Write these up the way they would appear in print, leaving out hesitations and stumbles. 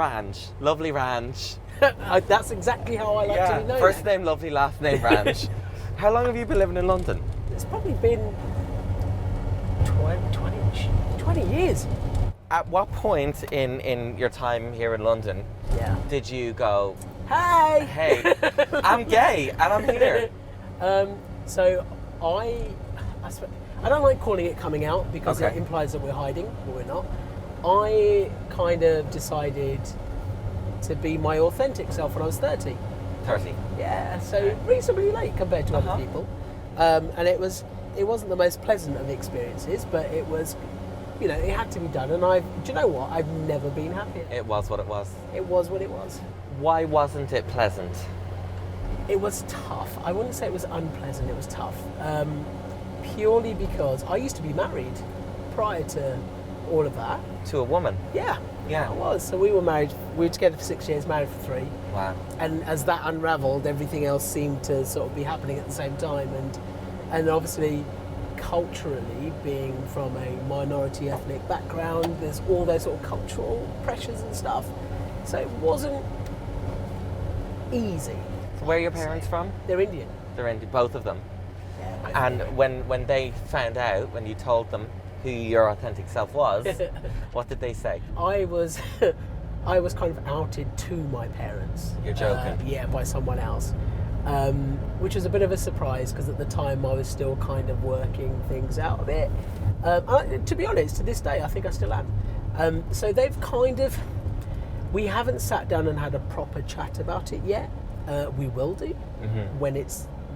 Ranj. Lovely Ranj. That's exactly how I like to be known. First name lovely, last name Ranj. How long have you been living in London? It's probably been 20 years. At what point in your time here in London did you go, hey, I'm gay and I'm here? So I don't like calling it coming out because it implies that we're hiding, but we're not. I kind of decided to be my authentic self when I was 30. 30? Yeah, so reasonably late compared to other people. And it wasn't the most pleasant of experiences, but it was, it had to be done. And do you know what? I've never been happier. It was what it was. It was what it was. Why wasn't it pleasant? It was tough. I wouldn't say it was unpleasant, it was tough. Purely because I used to be married prior to all of that. To a woman? Yeah. Yeah. I was. So we were married, we were together for 6 years, married for 3. Wow. And as that unravelled, everything else seemed to sort of be happening at the same time. And obviously, culturally, being from a minority ethnic background, there's all those sort of cultural pressures and stuff. So it wasn't easy. So where are your parents from? They're Indian. They're Indian, both of them. Yeah. And when they found out, when you told them who your authentic self was, what did they say? I was kind of outed to my parents. You're joking? Yeah, by someone else, which was a bit of a surprise because at the time I was still kind of working things out a bit. To be honest, to this day, I think I still am. So they've we haven't sat down and had a proper chat about it yet. We will do when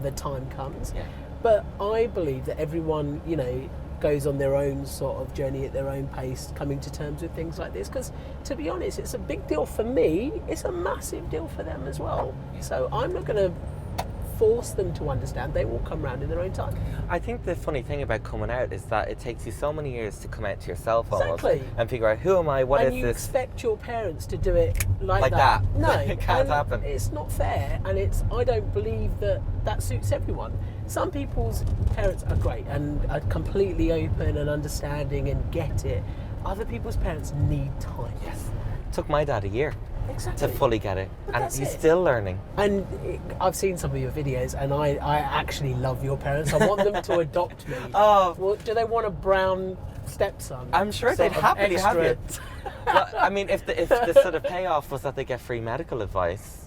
the time comes. Yeah. But I believe that everyone, goes on their own sort of journey at their own pace, coming to terms with things like this. Because, to be honest, it's a big deal for me. It's a massive deal for them as well. So I'm not going to force them to understand. They will come around in their own time. I think the funny thing about coming out is that it takes you so many years to come out to yourself almost. Exactly. And figure out, who am I, what is this? And you expect your parents to do it like that. No. It can't happen. It's not fair, and I don't believe that suits everyone. Some people's parents are great and are completely open and understanding and get it. Other people's parents need time. Yes. It took my dad a year. Exactly. To fully get it. But and that's he's it. still learning. And I've seen some of your videos, and I actually love your parents. I want them to adopt me. Oh. Well, do they want a brown stepson? I'm sure they'd happily have you. Well, I mean, if the sort of payoff was that they get free medical advice.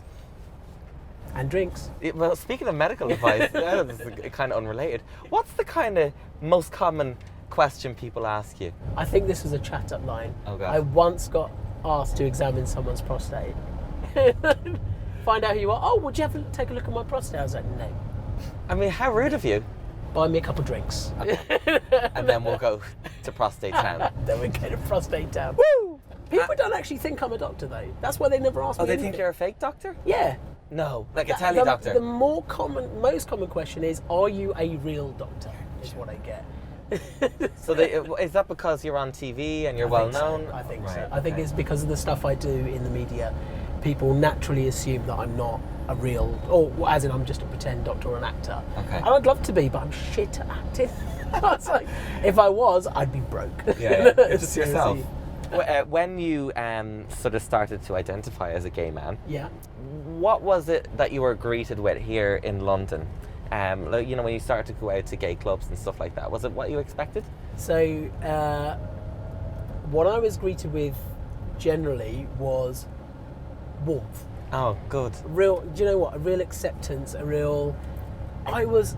And drinks. Well, speaking of medical advice, this is kind of unrelated. What's the kind of most common question people ask you? I think this was a chat-up line. Oh, God. I once got asked to examine someone's prostate. Find out who you are. Oh, would you ever take a look at my prostate? I was like, no. I mean, how rude of you. Buy me a couple of drinks. And then we'll go to Prostate Town. Then we go to Prostate Town. Woo! People don't actually think I'm a doctor, though. That's why they never ask me Oh, they anything. think you're a fake doctor? Yeah. No, like a tele doctor. The most common question is, are you a real doctor? Is what I get. So is that because you're on TV and you're well known? I think Right, so. I think okay. it's because of the stuff I do in the media. People naturally assume that I'm not a real, or as in I'm just a pretend doctor or an actor. Okay. And I'd love to be, but I'm shit at acting. It's like, if I was, I'd be broke. Yeah, you're just Seriously. yourself. When you sort of started to identify as a gay man, Yeah. what was it that you were greeted with here in London? When you started to go out to gay clubs and stuff like that, was it what you expected? So, what I was greeted with generally was warmth. Oh, good. Do you know what? A real acceptance, I was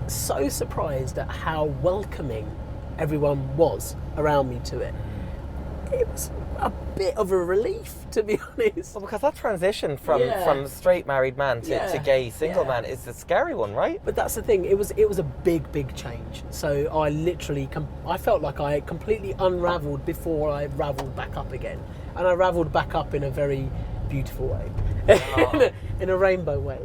so surprised at how welcoming everyone was around me to it. It was a bit of a relief, to be honest. Well, because that transition from straight married man to gay single man is a scary one, right? But that's the thing. It was a big change. So I literally, I felt like I completely unravelled before I ravelled back up again, and I ravelled back up in a very beautiful way, in a rainbow way.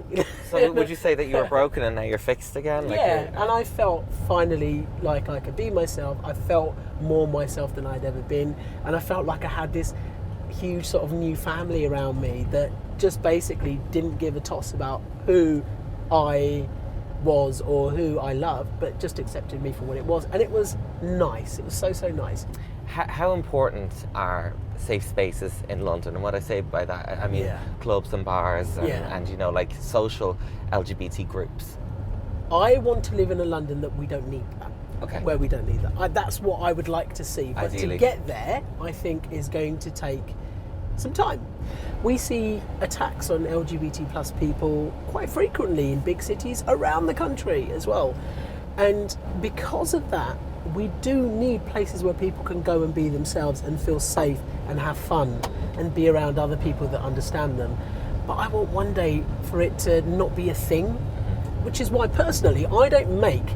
So would you say that you were broken and now you're fixed again? And I felt finally like I could be myself. I felt more myself than I'd ever been, and I felt like I had this huge sort of new family around me that just basically didn't give a toss about who I was or who I loved, but just accepted me for what it was. And it was nice. It was so, so nice. How important are safe spaces in London? And what I say by that, I mean clubs and bars and, you know, like social LGBT groups. I want to live in a London that we don't need that. Okay. Where we don't need that. That's what I would like to see. But Ideally. to get there, I think is going to take some time. We see attacks on LGBT plus people quite frequently in big cities around the country as well. And because of that, we do need places where people can go and be themselves and feel safe and have fun and be around other people that understand them. But I want one day for it to not be a thing, which is why personally I don't make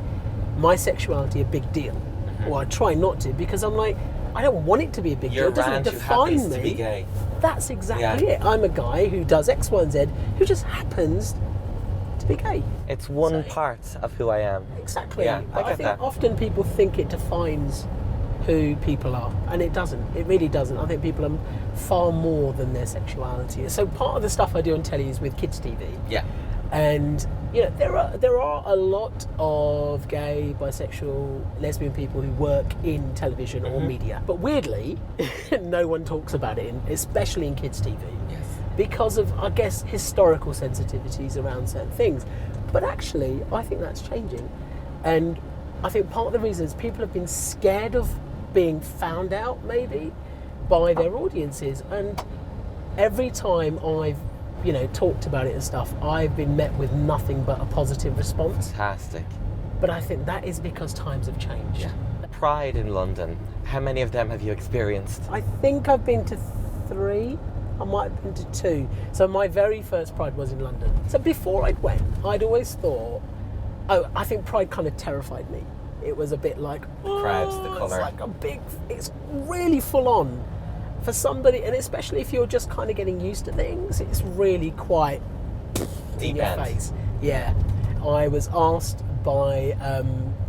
my sexuality a big deal. Or I try not to, because I'm like, I don't want it to be a big deal. It doesn't define me. To be gay. That's exactly it. I'm a guy who does X, Y, and Z, who just happens to be gay. It's one part of who I am. Exactly. Yeah, But I think often people think it defines who people are, and it doesn't. It really doesn't. I think people are far more than their sexuality. So part of the stuff I do on telly is with kids TV. Yeah. And you know, there are a lot of gay, bisexual, lesbian people who work in television or media. But weirdly, no one talks about it, especially in kids' TV. Yes. Because of, I guess, historical sensitivities around certain things. But actually, I think that's changing. And I think part of the reason is people have been scared of being found out, maybe, by their audiences. And every time I've talked about it and stuff, I've been met with nothing but a positive response. Fantastic. But I think that is because times have changed. Yeah. Pride in London, how many of them have you experienced? I think I've been to 3. I might have been to 2. So my very first Pride was in London. So before I went, I'd always thought, I think Pride kind of terrified me. It was a bit like, the crowds, the colour. It's like it's really full on. For somebody, and especially if you're just kind of getting used to things, it's really quite deep in your face. Yeah. I was asked by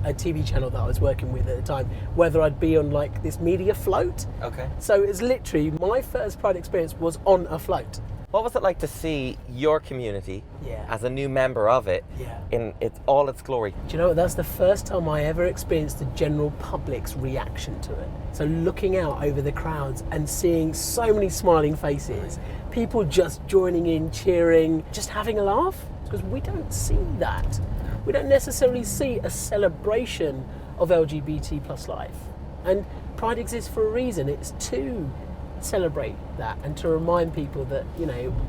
a TV channel that I was working with at the time whether I'd be on like this media float. Okay. So it's literally my first Pride experience was on a float. What was it like to see your community as a new member of it in all its glory? Do you know what? That's the first time I ever experienced the general public's reaction to it. So looking out over the crowds and seeing so many smiling faces, people just joining in, cheering, just having a laugh, because we don't see that. We don't necessarily see a celebration of LGBT plus life. And Pride exists for a reason. It's to celebrate that and to remind people that,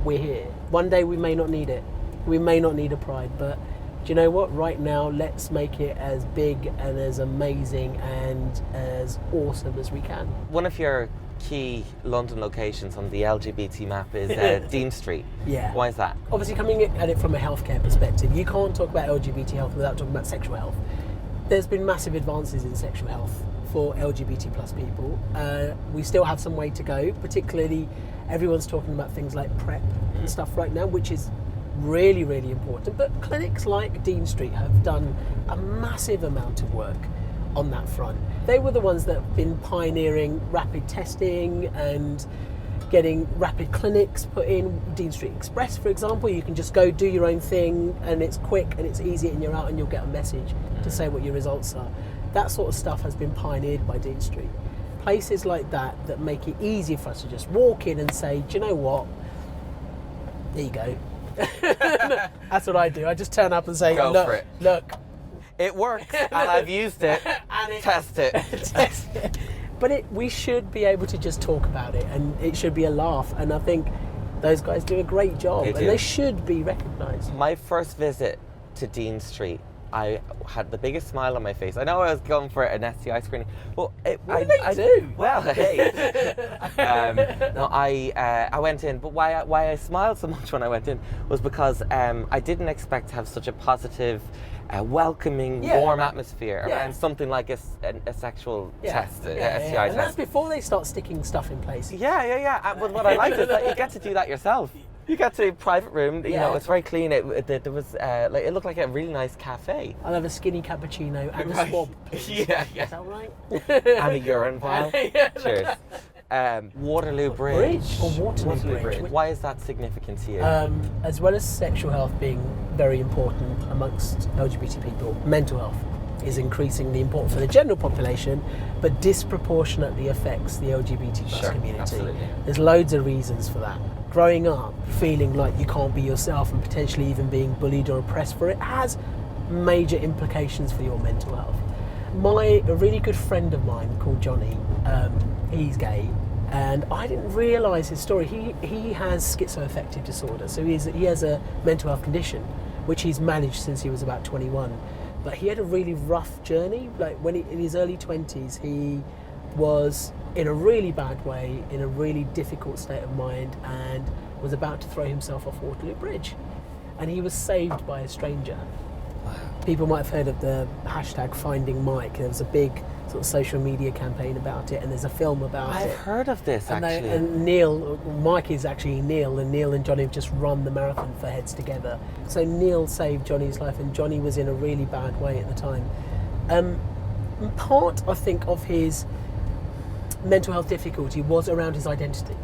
we're here. One day we may not need it. We may not need a Pride, but do you know what? Right now, let's make it as big and as amazing and as awesome as we can. One of your key London locations on the LGBT map is Dean Street. Yeah. Why is that? Obviously, coming at it from a healthcare perspective, you can't talk about LGBT health without talking about sexual health. There's been massive advances in sexual health for LGBT plus people. We still have some way to go, particularly everyone's talking about things like PrEP and stuff right now, which is really, really important. But clinics like Dean Street have done a massive amount of work on that front. They were the ones that have been pioneering rapid testing and getting rapid clinics put in. Dean Street Express, for example, you can just go do your own thing and it's quick and it's easy and you're out and you'll get a message to say what your results are. That sort of stuff has been pioneered by Dean Street. Places like that make it easy for us to just walk in and say, do you know what? There you go. That's what I do. I just turn up and say, look. It works, and I've used it. Test it. Test it. But we should be able to just talk about it, and it should be a laugh. And I think those guys do a great job, and they should be recognised. My first visit to Dean Street, I had the biggest smile on my face. I know I was going for an STI screening. Well, what did they do? Well, hey. No, I went in, but why I smiled so much when I went in was because I didn't expect to have such a positive, welcoming, warm atmosphere around something like a sexual test, STI test. And that's before they start sticking stuff in place. Yeah. But what I liked is that you get to do that yourself. You get to a private room, you know, it's very clean. There was, it looked like a really nice cafe. I'll have a skinny cappuccino and a swab. Yeah. Is that right? And a urine vial. Cheers. Waterloo Bridge. Or Waterloo Bridge. Why is that significant to you? As well as sexual health being very important amongst LGBT people, mental health is increasingly important for the general population, but disproportionately affects the LGBT plus community. Absolutely. There's loads of reasons for that. Growing up feeling like you can't be yourself and potentially even being bullied or oppressed for it has major implications for your mental health. A really good friend of mine called Johnny, he's gay, and I didn't realise his story. He has schizoaffective disorder, so he has a mental health condition, which he's managed since he was about 21. But he had a really rough journey. Like in his early 20s, he was in a really bad way, in a really difficult state of mind, and was about to throw himself off Waterloo Bridge. And he was saved by a stranger. Wow. People might have heard of the hashtag Finding Mike. There was a big sort of social media campaign about it, and there's a film about it. I've heard of this, actually. And Mike is actually Neil, and Neil and Johnny have just run the marathon for Heads Together. So Neil saved Johnny's life, and Johnny was in a really bad way at the time. Part, I think, of his mental health difficulty was around his identity.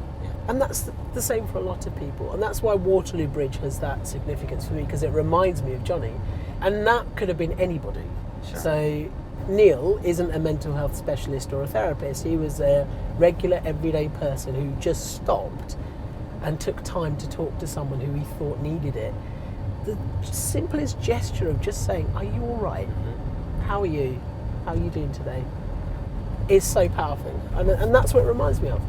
And that's the same for a lot of people. And that's why Waterloo Bridge has that significance for me, because it reminds me of Johnny. And that could have been anybody. Sure. So Neil isn't a mental health specialist or a therapist. He was a regular, everyday person who just stopped and took time to talk to someone who he thought needed it. The simplest gesture of just saying, "Are you all right? How are you? How are you doing today?" is so powerful. And that's what it reminds me of.